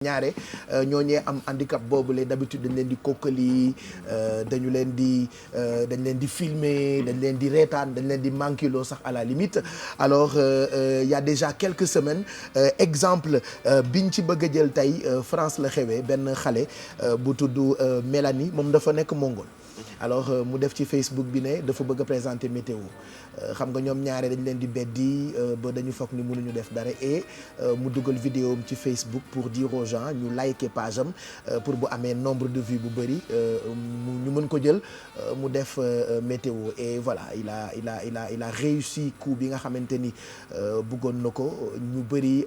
ñaare ñooñee am handicap boobule d'habitude dañ leen di kokkali dañ leen di filmer dañ leen di reetaan dañ leen di manquiloo sax à la limite alors il y a déjà quelques semaines exemple biñ ci bëgg a jël tey France la xewee benn xale bu tudd Mélanie moom dafa nekk mongol alors mu def ci Facebook bi ne dafa bëgg a présenter météo xam nga ñoom ñaare dañ leen di beddi ba dañu foog ni mënuñu def dara et mu dugal vidéo am ci Facebook pour dire aux gens ñu liker page am pour bu amee nombre de vues bu bëri ñu mën ko jël mu def météo et voilà il a réussi coup bi nga xamante ni bëggoon na ko ñu bëri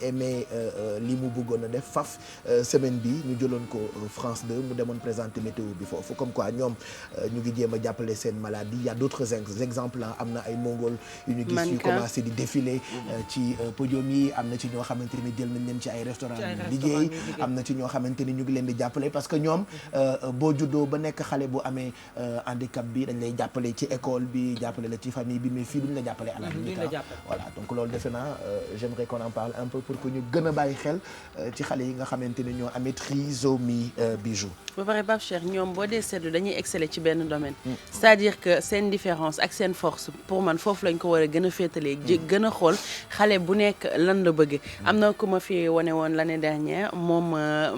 aimé li mu bëggoon a def faf semaine bi ñu jëloon ko France 2 mu demoon présenter météo bi foofu comme quoi ñoom ñu ngi jéem a jàppale seen maladie il y a d'autres exemples am na ay mongol yu ñu gis yu commencé di défiler ci podium yi am na ci ñoo xamante ni jël nañ leen ci ay restaurant liggéey am na ci ñoo xamante ni ñu ngi leen di jàppale parce que ñoom boo juddoo ba nekk xale bu amee handicap bi dañ lay jàppale ci école bi jàppale la ci famille bi mais fii duñ la jàppale à la limite voilà donc loolu defe naa j'aimerais qu'on en parle un peu pour que ñu gën a bàyyi xel ci xale yi nga xamante ni ñoo amee trisomie bijou ba pare Pape Cheikh ñoom boo dee seetlu dañuy exceller ci benn domaine c'est-à-dire que seen différence ak seen force pour man foofu lañ ko war a gën a féetalee gën a xool xale bu nekk lan la bëgg am na ku ma fi wane woon l'année dernière moom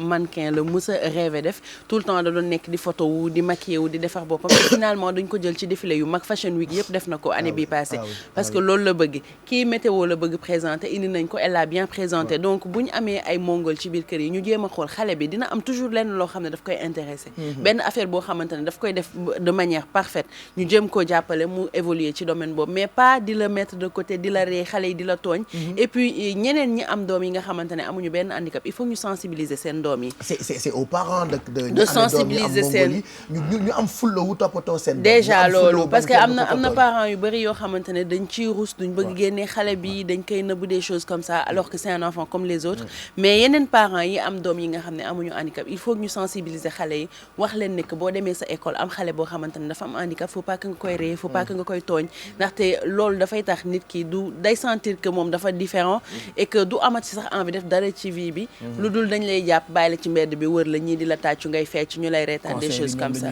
mannequin la mës a rêvé def tout le temps da doon nekk di photo wu di maquillé wu di defar boppam finalement dañ ko jël ci défilé yu mag Fashion Week yëpp def na ko année bi passée parce que loolu la bëgg kii météo la bëgg présenté indi nañ ko elle a bien présenté donc bu ñu amee ay mongol ci biir kër yi ñu jéem a xool xale bi dina am toujours lenn loo xam ne daf koy intéressé benn affaire boo xamante ne daf koy def de manière parfaite ñu jéem koo jàppale mu évoluer ci domaine boobu mais pas di la mettre de côté di la ree xale yi di la tooñ et puis ñeneen ñi am doom yi nga xamante ne amuñu benn handicap il faut ñu sensibiliser seen doom yi c'est aux parents de sensibiliser seen ñu am fulla wu toppatoo seen déjà loolu parce que am na parents yu bëri yoo xamante ne dañ ciy rus duñ bëgg génnee xale bi dañ koy nëbb des choses comme ça alors que c'est un enfant comme les autres mais yeneen parents yi am doom yi nga xam ne amuñu handicap il faut ñu sensibiliser xale yi wax leen ne que boo demee sa école am xale boo xamante ne dafa am handicap faut pas que nga koy ree faut pas que nga koy tooñ ndaxte loolu dafay tax nit ki du day sentir que moom dafa différent et que du amati sax envie def dara ci vie bi lu dul dañ lay jàpp bàyyi la ci mbedd bi wër la ñii di la tàccu ngay fecc ñu lay reetaan des choses comme ça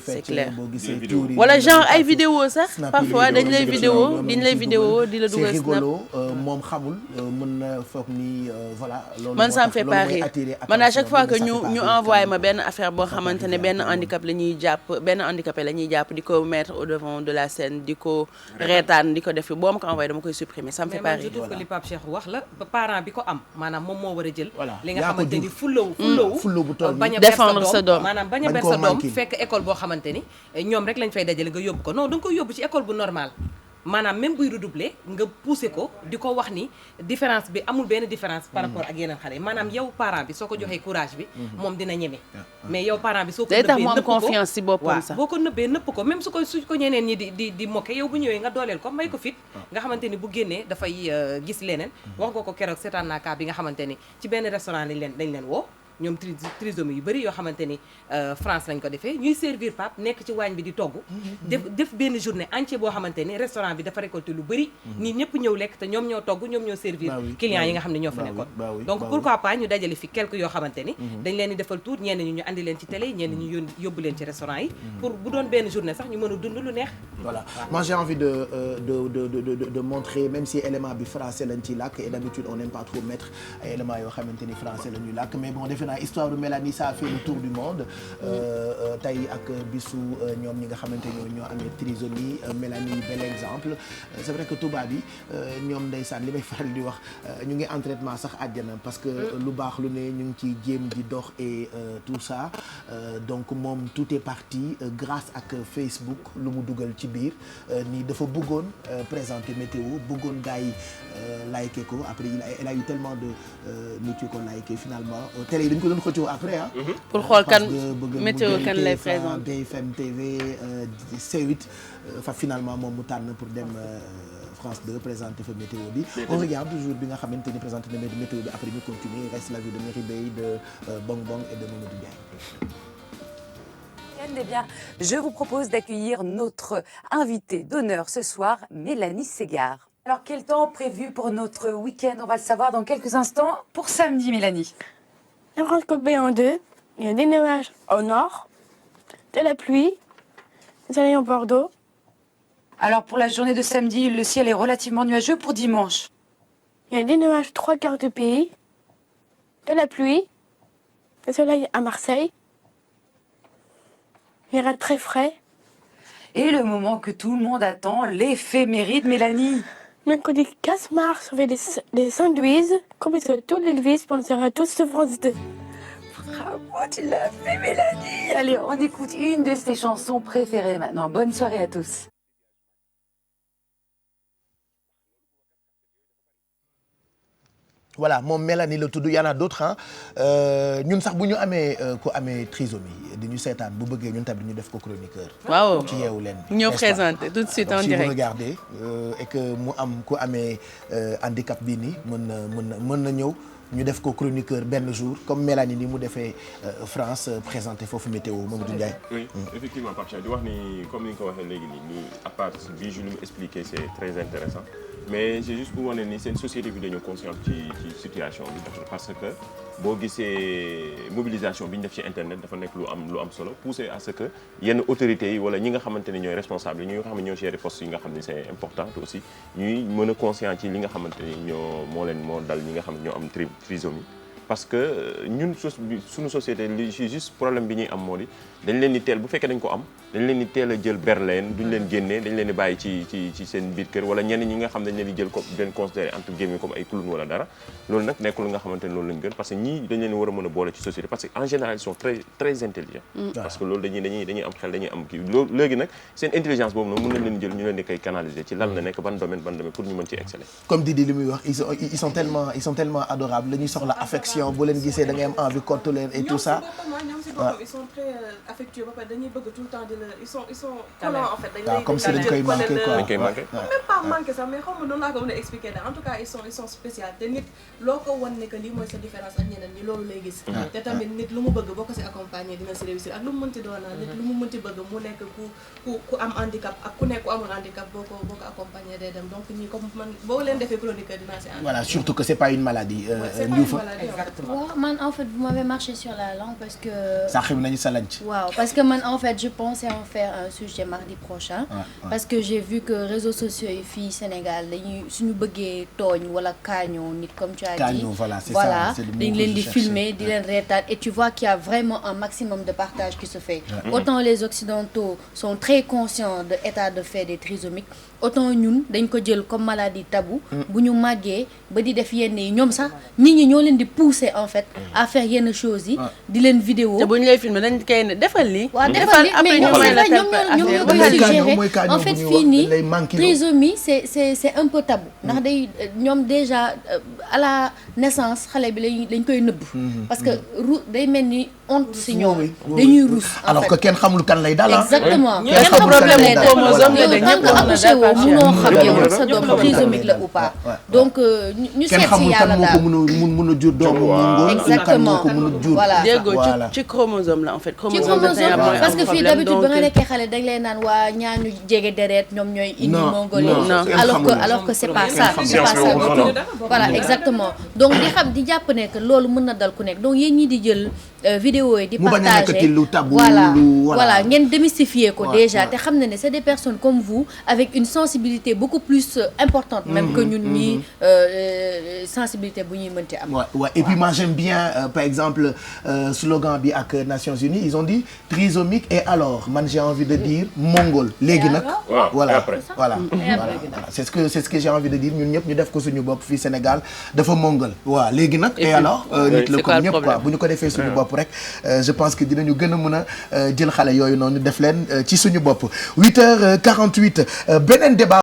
c'est clair wala genre ay vidéo sax parfois dañ lay vidéo di la dugal snap moom xamul mën na foog ni voilà loolu man ça me fait pas rire man à chaque fois que ñu envoyé ma benn affaire boo xamante ne benn handicapé la ñuy jàpp di ko mettre au devant de la scène di ko reetaan di ko def boo ma ko envoyé dama koy supprimer ça me fait pas rire. mais man je trouve que li Pape Cheikh wax la ba parent bi ko am maanaam moom moo war a jël li nga xamante ni fullawu bañ a défendre sa doom maanaam bañ a ber sa doom fekk école boo xamante ni ñoom rek lañ fay dajale nga yóbbu ko non da nga koy yóbbu ci école bu normal maanaam même buy redoubler nga pousser ko di ko wax ni différence bi amul benn différence par rapport ak yeneen xale yi maanaam yow parent bi soo ko joxee courage bi moom dina ñeme mais yow parent bi soo ko nëbbee nëpp ko confiance ci boppam sax boo ko nëbbee nëpp ko même su ko ñeneen ñi di moquer yow bu ñëwee nga dooleel ko may ko fit nga xamante ni bu génnee dafay gis leneen wax nga ko keroog seetaan naa cas bi nga xamante ni ci benn restaurant dañ leen woo ñoom trisomie yu bëri yoo xamante ni France lañ ko defee ñuy servir Pape nekk ci waañ bi di togg def benn journée entière boo xamante ni restaurant bi dafa récolté lu bëri nit ñëpp ñëw lekk te ñoom ñoo togg ñoom ñoo servir clients yi nga xam ne ñoo fa nekkoon donc pourquoi pas ñu dajale fi quelques yoo xamante ni dañ leen di defal tour ñenn ñi ñu andi leen ci télé ñenn ñi yóbbu leen ci restaurant yi pour bu doon benn journée sax ñu mën a dund lu neex voilà moi j'ai envie de montrer même si élément bi français lañ ciy làkk et d'habitude on n'aime pas trop mettre ay éléments yoo xamante ni français la ñuy làkk mais bon histoire de Mélanie ça a fait le tour du monde tey ak bisu ñoom ñi nga xamante ñoo amee trisomie Mélanie bel exemple c'est vrai que tubaab yi ñoom ndeysaan li may faral di wax ñu ngi en traitement sax àjjana parce que lu baax lu ne ñu ngi ciy jéem di dox et tout ça donc moom tout est parti grâce ak Facebook lu mu dugal ci biir nii dafa bëggoon présenter météo bëggoon gars yi liké ko après elle a eu tellement de nit yu ko liké finalement télé yi dañu ko doon xëccoo après pour xool kan météo kan lay présenter BFM TV C8 finalement moom mu tànn pour dem France 2 présenter fa météo bi on regarde toujours bi nga xamante ni présenté na météo bi après ñu continuer reste la vie de Meribey de Bong Bong et de Mamadou Ndiaye. Eh bien, je vous propose d'accueillir notre invitée d'honneur ce soir, Mélanie Ségard. Alors, quel temps prévu pour notre week-end? On va le savoir dans quelques instants. Pour samedi, Mélanie. La France coupée en deux. Il y a des nuages au nord, de la pluie, le soleil en Bordeaux. Alors pour la journée de samedi, le ciel est relativement nuageux pour dimanche. Il y a des nuages 3/4 du pays, de la pluie, le soleil à Marseille. Il ira très frais. Et le moment que tout le monde attend, l'éphéméride Mélanie. Mercredi 15 mars, on fait des sandwichs, comme sur toutes les vis, on sera tous sur France 2. Bravo, tu l'as fait Mélanie. Allez, on écoute une de ses chansons préférées maintenant. Bonne soirée à tous. voilà moom Mélanie la tudd y en a d'autres ñun sax bu ñu amee ku amee trisomie di ñu seetaan bu bëggee ñun tamit ñu def ko chroniqueur. waaw ci yeewu leen. ñoo présenté tout de suite en direct. si vous regardez et que mu am ku amee handicap bii nii mën na ñëw ñu def ko chroniqueur benn jour comme Mélanie ni mu defee France présenté foofu météo Mamadou Ndiaye. oui effectivement Pape Cheikh di wax ni comme ni nga ko waxee léegi nii à part bi ju li mu expliqué c'est très intéressant mais c'est juste pour wane ni seen société bi dañoo consciente ci situation bi parce que boo gisee mobilisation bi ñu def ci internet dafa nekk lu am solo pousser à ce que yenn autorités yi wala ñi nga xamante ne ñooy responsable yi ñi nga xam ne ñoo gérer poste yi nga xam ne c'est important aussi ñuy mën a conscient ci li nga xamante ni moo dal ñi nga xam ne ñoo am trisomie parce que ñun suñu société li juste problème bi ñuy am moo di dañ leen di teel bu fekkee dañ ko am dañ leen di teel a jël ber leen duñ leen génnee dañ leen di bàyyi ci seen biir kër wala ñenn ñi nga xam dañ leen di jël comme leen considéré entre guillemets comme ay clown wala dara loolu nag nekkul nga xamante ne loolu lañ gën parce que ñii dañ leen war a mën a boole ci société parce que en général ils sont très très intelligents parce que loolu dañuy am xel dañuy am kii loolu léegi nag seen intelligence boobu nag mën nañ leen jël ñu leen di koy canaliser ci lan la nekk ban domaine pour ñu mën ci exceller comme Didi li muy wax ils sont tellement adorables la ñuy soxla affection bu leen gisee da ngay am envie kottu leen et tout ça ils sont très affectueux ba pare dañuy bëgg tout le temps di la ils sont collants en fait. comme si dañ koy manqué quoi dañ koy manqué. même pas manqué sax mais xaw ma noonu laa ko mën a expliquer daal en tout cas ils sont spécial te nit loo ko wan ne que lii mooy sa différence ak ñeneen ñi loolu lay gis. te tamit nit lu mu bëgg boo ko si accompagner dina si réussir ak lu mu mënti doona nit lu mu mënti bëgg mu nekk ku am handicap ak ku nekk ku amul handicap boo ko accompagner day dem donc ñii comme man boo leen defee chroniqueur dinaa si ànd. voilà surtout que c'est pas une maladie. Exactement. Man en fait vous m'avez marché sur la langue parce que. saxib nañu sa lanc. waaw parce que man en fait je pensais en faire un sujet mardi prochain. parce que j'ai vu que réseaux sociaux yi fii Sénégal dañuy suñu bëggee tooñ wala kaañoo nit comme tu as dit. voilà c'est voilà ça dañ leen di filmer di leen reetaan et tu vois qu'il y a vraiment un maximum de partage qui se fait. Autant les occidentaux sont très conscients de l'état de fait des trisomiques autant ñun dañ ko jël comme maladie tabou. bu ñu màggee ba di def yenn yi ñoom sax nit ñi ñoo leen di pousser en fait à faire yenn choses yi. di leen vidéo te bu ñu lay filmer dañ koy ne defal lii. waaw defal lii mais ñoom ñoo koy suggéré en fait fii nii trisomie c'est un peu tabou. ndax day ñoom déjà à la naissance xale bi lañ koy nëbb. parce que day mel ni honte si ñoom dañuy ruus. alors que kenn xamul kan lay dal. exactement kenn xamul problème mu chromosome la dañ ñëpp accouché woo munoo xam yow sa doom trisomique la ou pas donc ñu seet si yàlla daal kenn xamul kan moo ko mën a jur doomu mongol. exactement voilà déggoo ci chromosome la en fait. ci chromosome parce que fii d'habitude ba nga nekkee xale dañ lay naan waa ñaañu jege deret ñoom ñooy indi mongol alors que c'est pas ça c'est pas ça du tout voilà exactement donc di jàpp ne que loolu mën na dal ku nekk donc yéen ñi di jël vidéo yi di partager voilà ngeen démystifier ko déjà te xam ne c'est des personnes comme vous avec une sensibilité beaucoup plus importante même que ñun ñi sensibilité bu ñuy mënti am. Ouais. Et puis moi j'aime bien par exemple slogan bi ak Nations Unies ils ont dit trisomique et alors man j'ai envie de dire mongol léegi nag voilà c'est ce que j'ai envie de dire ñun ñëpp ñu def ko suñu bopp fii Sénégal dafa mongol waaw léegi nag et alors nit la comme ñëpp quoi bu ñu ko defee suñu bopp rek je pense que dinañu gën a mën a jël xale yooyu noonu def leen ci suñu bopp 8h48 beneen débat